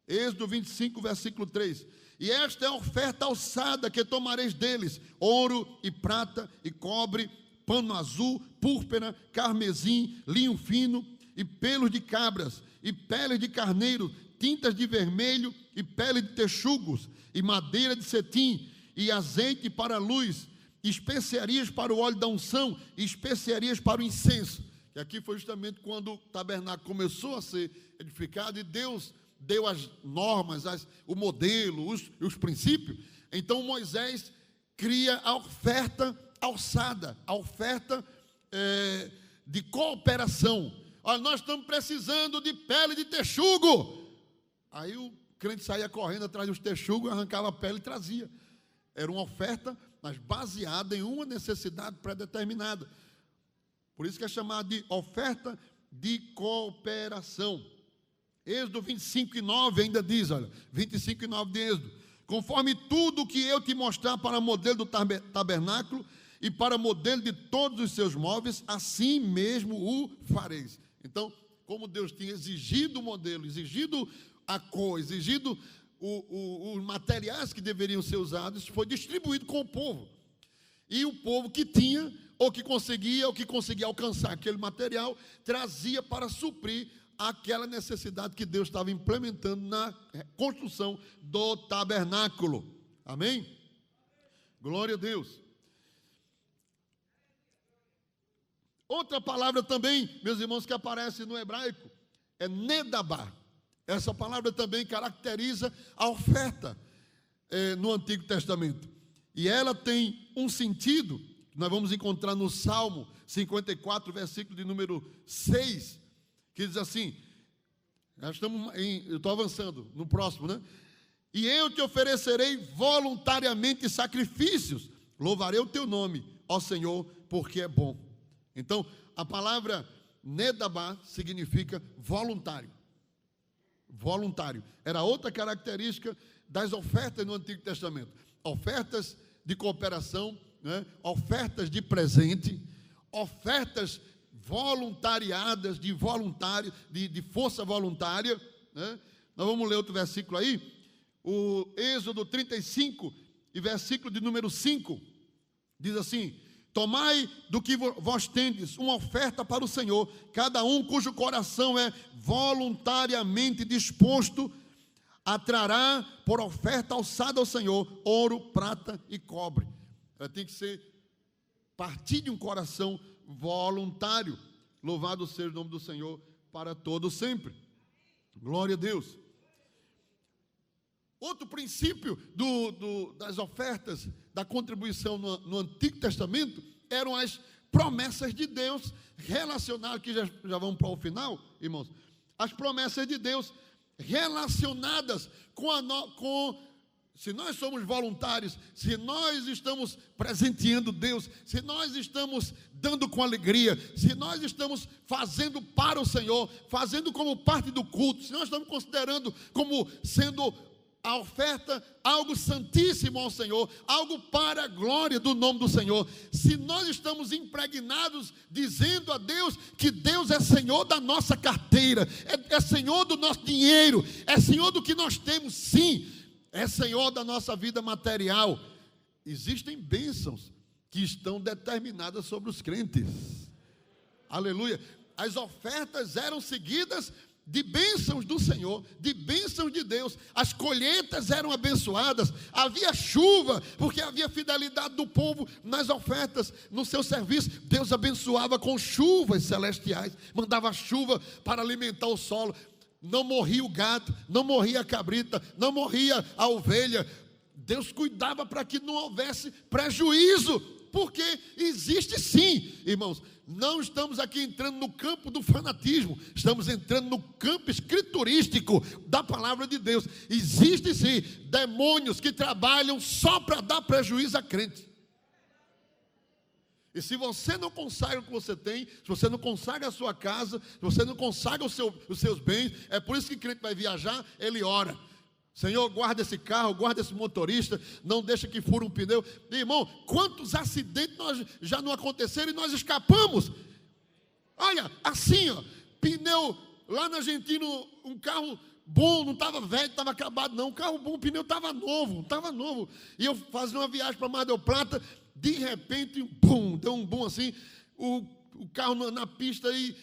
Êxodo 25, versículo 3. E esta é a oferta alçada que tomareis deles: ouro e prata e cobre, pano azul, púrpura, carmesim, linho fino e pelos de cabras e peles de carneiro, tintas de vermelho e pele de texugos e madeira de cetim e azeite para a luz, especiarias para o óleo da unção e especiarias para o incenso. E aqui foi justamente quando o tabernáculo começou a ser edificado e Deus deu as normas, o modelo, os princípios. Então Moisés cria a oferta alçada, a oferta de cooperação. Olha, nós estamos precisando de pele de texugo. Aí o crente saía correndo atrás dos texugos, arrancava a pele e trazia. Era uma oferta, mas baseada em uma necessidade pré-determinada. Por isso que é chamada de oferta de cooperação. Êxodo 25:9 ainda diz, olha, 25:9 de Êxodo: conforme tudo que eu te mostrar para modelo do tabernáculo e para modelo de todos os seus móveis, assim mesmo o fareis. Então, como Deus tinha exigido o modelo, exigido a cor, exigido os materiais que deveriam ser usados, foi distribuído com o povo. E o povo que tinha, ou que conseguia alcançar aquele material, trazia para suprir aquela necessidade que Deus estava implementando na construção do tabernáculo. Amém? Glória a Deus. Outra palavra também, meus irmãos, que aparece no hebraico é nedabá. Essa palavra também caracteriza a oferta no Antigo Testamento. E ela tem um sentido, que nós vamos encontrar no Salmo 54, versículo de número 6, que diz assim, eu estou avançando no próximo, né? E eu te oferecerei voluntariamente sacrifícios, louvarei o teu nome, ó Senhor, porque é bom. Então, a palavra nedabá significa voluntário. Voluntário. Era outra característica das ofertas no Antigo Testamento. Ofertas de cooperação, né? Ofertas de presente, ofertas voluntariadas, de voluntário, de força voluntária, né? Nós vamos ler outro versículo aí, o Êxodo 35, e versículo de número 5, diz assim: tomai do que vós tendes uma oferta para o Senhor, cada um cujo coração é voluntariamente disposto, trará por oferta alçada ao Senhor ouro, prata e cobre. Ela tem que ser partir de um coração voluntário. Louvado seja o nome do Senhor para todo sempre. Glória a Deus. Outro princípio das ofertas, da contribuição no Antigo Testamento, eram as promessas de Deus relacionadas, que já vamos para o final, irmãos, as promessas de Deus relacionadas se nós somos voluntários, se nós estamos presenteando Deus, se nós estamos dando com alegria, se nós estamos fazendo para o Senhor, fazendo como parte do culto, se nós estamos considerando como sendo a oferta algo santíssimo ao Senhor, algo para a glória do nome do Senhor, se nós estamos impregnados dizendo a Deus que Deus é Senhor da nossa carteira, é Senhor do nosso dinheiro, é Senhor do que nós temos, sim, é Senhor da nossa vida material. Existem bênçãos que estão determinadas sobre os crentes. Aleluia. As ofertas eram seguidas de bênçãos do Senhor, de bênçãos de Deus. As colheitas eram abençoadas, havia chuva, porque havia fidelidade do povo nas ofertas, no seu serviço. Deus abençoava com chuvas celestiais, mandava chuva para alimentar o solo. Não morria o gado, não morria a cabrita, não morria a ovelha. Deus cuidava para que não houvesse prejuízo, porque existe sim, irmãos. Não estamos aqui entrando no campo do fanatismo, estamos entrando no campo escriturístico da palavra de Deus. Existe sim demônios que trabalham só para dar prejuízo a crente. E se você não consagra o que você tem, se você não consagra a sua casa, se você não consagra os seus bens, é por isso que o crente vai viajar, ele ora: Senhor, guarda esse carro, guarda esse motorista, não deixa que fure um pneu. Irmão, quantos acidentes já não aconteceram e nós escapamos? Olha, assim, ó, pneu, lá na Argentina, um carro bom, não estava velho, estava acabado não, um carro bom, o pneu estava novo, e eu fazia uma viagem para Mar del Plata, de repente, bum, deu um boom assim, o carro na pista e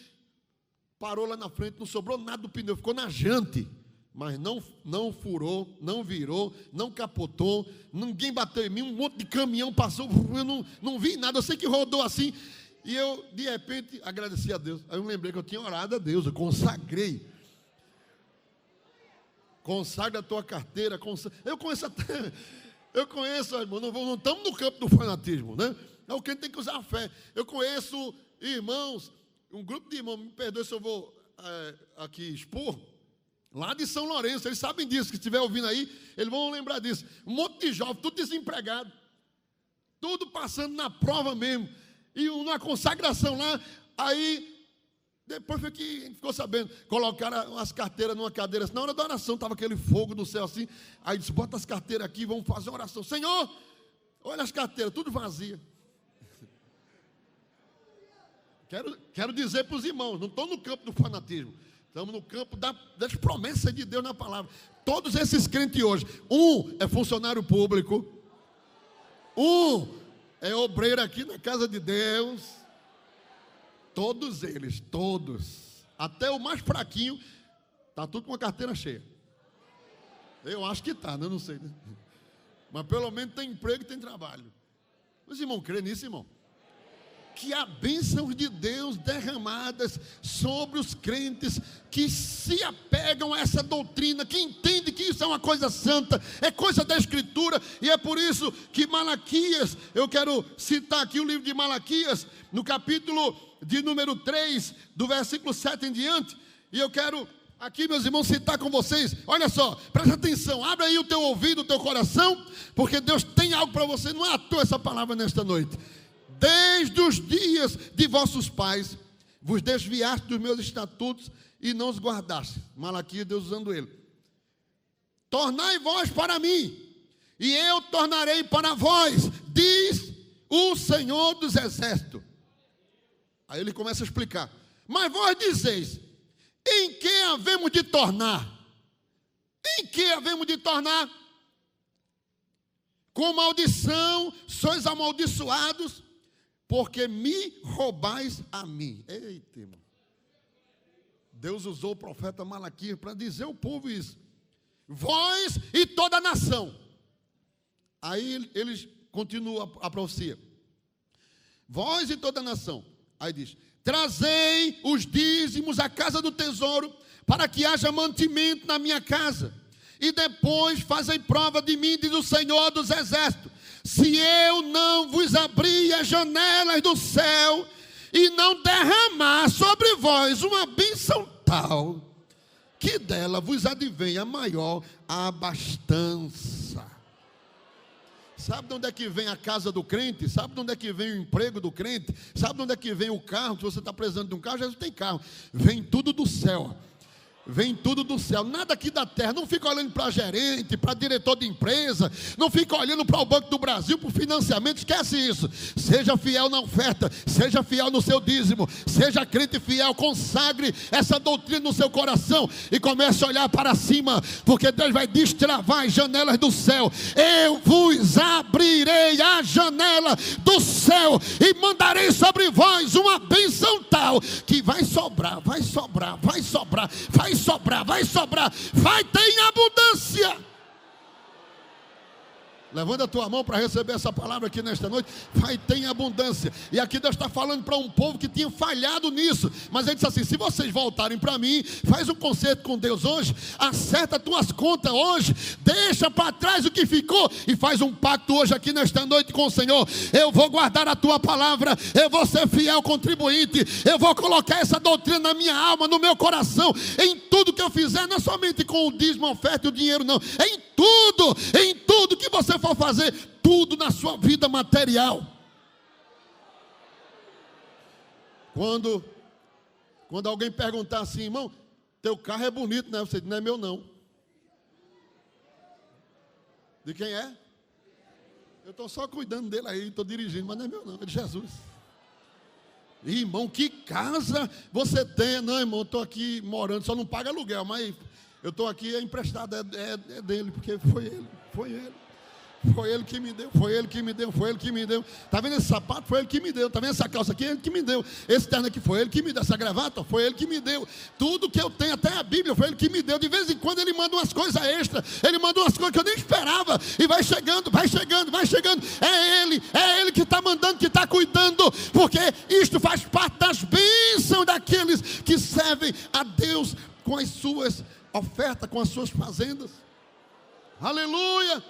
parou lá na frente, não sobrou nada do pneu, ficou na jante, mas não furou, não virou, não capotou, ninguém bateu em mim, um monte de caminhão passou, eu não vi nada, eu sei que rodou assim, e eu, de repente, agradeci a Deus. Aí eu lembrei que eu tinha orado a Deus, eu consagrei. Consagra a tua carteira, eu conheço, irmão, não estamos no campo do fanatismo, né? É o que a gente tem que usar a fé. Eu conheço irmãos, um grupo de irmãos, me perdoe se eu vou aqui expor, lá de São Lourenço, eles sabem disso, que estiver ouvindo aí, eles vão lembrar disso. Um monte de jovens, tudo desempregado, tudo passando na prova mesmo, e uma consagração lá, aí depois foi que a gente ficou sabendo, colocaram as carteiras numa cadeira, assim, na hora da oração, estava aquele fogo do céu assim, aí disse: bota as carteiras aqui, vamos fazer uma oração. Senhor, olha as carteiras, tudo vazia. Quero dizer para os irmãos, não estou no campo do fanatismo, estamos no campo das promessas de Deus na palavra. Todos esses crentes hoje, um é funcionário público, um é obreiro aqui na casa de Deus. Todos eles, até o mais fraquinho, está tudo com a carteira cheia. Eu acho que está, né? Eu não sei, né? Mas pelo menos tem emprego e tem trabalho. Mas irmão, crê nisso, irmão? que há bênçãos de Deus derramadas sobre os crentes que se apegam a essa doutrina, que entendem que isso é uma coisa santa, é coisa da Escritura, e é por isso que Malaquias, eu quero citar aqui o livro de Malaquias, no capítulo de número 3, do versículo 7 em diante, e eu quero aqui, meus irmãos, citar com vocês. Olha só, presta atenção, abre aí o teu ouvido, o teu coração, porque Deus tem algo para você. Não é à toa essa palavra nesta noite. Desde os dias de vossos pais vos desviaste dos meus estatutos e não os guardaste. Malaquias, Deus usando ele. Tornai vós para mim, e eu tornarei para vós, diz o Senhor dos Exércitos. Aí ele começa a explicar. Mas vós dizeis: em que havemos de tornar? Em que havemos de tornar? Com maldição sois amaldiçoados, porque me roubais a mim. Eita, irmão. Deus usou o profeta Malaquias para dizer ao povo isso. Vós e toda a nação. Aí eles continuam a profecia. Vós e toda a nação. Aí diz: trazei os dízimos à casa do tesouro, para que haja mantimento na minha casa. E depois fazei prova de mim, diz o Senhor dos Exércitos, se eu não vos abrir as janelas do céu e não derramar sobre vós uma bênção tal, que dela vos advém a maior abastança. Sabe de onde é que vem a casa do crente? Sabe de onde é que vem o emprego do crente? Sabe de onde é que vem o carro? Se você está precisando de um carro, Jesus tem carro. Vem tudo do céu. Vem tudo do céu, nada aqui da terra. Não fica olhando para gerente, para diretor de empresa, não fica olhando para o Banco do Brasil, para o financiamento. Esquece isso. Seja fiel na oferta, seja fiel no seu dízimo, seja crente fiel. Consagre essa doutrina no seu coração e comece a olhar para cima, porque Deus vai destravar as janelas do céu. Eu vos abrirei a janela do céu e mandarei sobre vós uma bênção tal que vai sobrar, vai sobrar, vai sobrar, vai sobrar, vai sobrar, vai ter em abundância. Levanta a tua mão para receber essa palavra aqui nesta noite. Vai ter em abundância. E aqui Deus está falando para um povo que tinha falhado nisso. Mas ele disse assim: se vocês voltarem para mim, faz um concerto com Deus hoje, acerta tuas contas hoje, deixa para trás o que ficou e faz um pacto hoje aqui nesta noite com o Senhor. Eu vou guardar a tua palavra, eu vou ser fiel contribuinte, eu vou colocar essa doutrina na minha alma, no meu coração, em tudo que eu fizer, não é somente com o dízimo, a oferta e o dinheiro, não, em tudo que você for fazer, tudo na sua vida material. Quando alguém perguntar assim: irmão, teu carro é bonito, né? Você diz: não é meu não. De quem é? Eu estou só cuidando dele aí, estou dirigindo, mas não é meu não, é de Jesus. Irmão, que casa você tem? Não, irmão, estou aqui morando, só não paga aluguel, mas eu estou aqui, é emprestado, é dele, porque foi ele. Foi ele que me deu, foi ele que me deu, foi ele que me deu. Está vendo esse sapato? Foi ele que me deu. Está vendo essa calça aqui? Ele que me deu. Esse terno aqui foi ele que me deu. Essa gravata foi ele que me deu. Tudo que eu tenho, até a Bíblia, foi ele que me deu. De vez em quando ele manda umas coisas extras. Ele manda umas coisas que eu nem esperava. E vai chegando, vai chegando, vai chegando. É ele que está mandando, que está cuidando. Porque isto faz parte das bênçãos daqueles que servem a Deus com as suas ofertas, com as suas fazendas. Aleluia!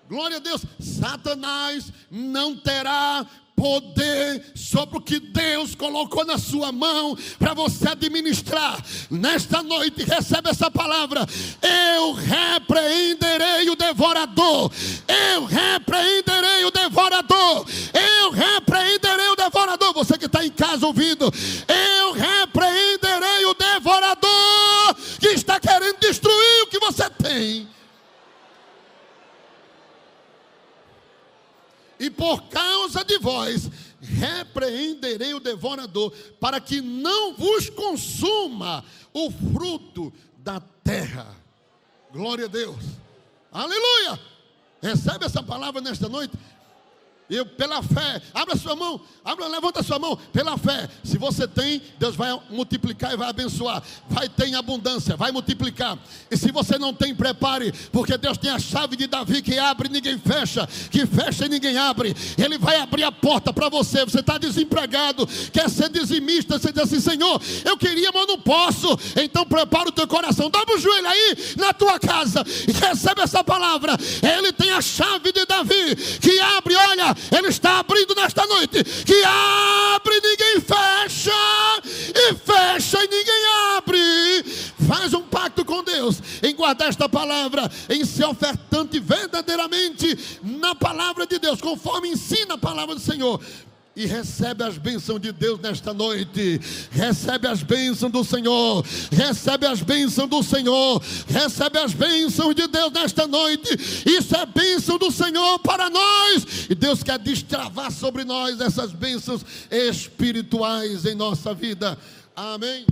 Glória a Deus. Satanás não terá poder sobre o que Deus colocou na sua mão para você administrar. Nesta noite, recebe essa palavra: eu repreenderei o devorador. Eu repreenderei o devorador. Eu repreenderei o devorador. Você que está em casa ouvindo, eu repreenderei o devorador que está querendo destruir o que você tem. E por causa de vós, repreenderei o devorador, para que não vos consuma o fruto da terra. Glória a Deus. Aleluia. Recebe essa palavra nesta noite. Eu, pela fé, abra sua mão, levanta a sua mão, pela fé. Se você tem, Deus vai multiplicar e vai abençoar. Vai ter em abundância, vai multiplicar. E se você não tem, prepare, porque Deus tem a chave de Davi, que abre e ninguém fecha, que fecha e ninguém abre. Ele vai abrir a porta para você. Você está desempregado, quer ser dizimista, você diz assim: Senhor, eu queria, mas não posso. Então prepara o teu coração, dobra o joelho aí na tua casa e recebe essa palavra. Ele tem a chave de Davi, que abre, olha, Ele está abrindo nesta noite, que abre e ninguém fecha, e fecha e ninguém abre. Faz um pacto com Deus em guardar esta palavra, em ser ofertante verdadeiramente na palavra de Deus, conforme ensina a palavra do Senhor. E recebe as bênçãos de Deus nesta noite. Recebe as bênçãos do Senhor. Recebe as bênçãos do Senhor. Recebe as bênçãos de Deus nesta noite. Isso é bênção do Senhor para nós. E Deus quer destravar sobre nós essas bênçãos espirituais em nossa vida. Amém.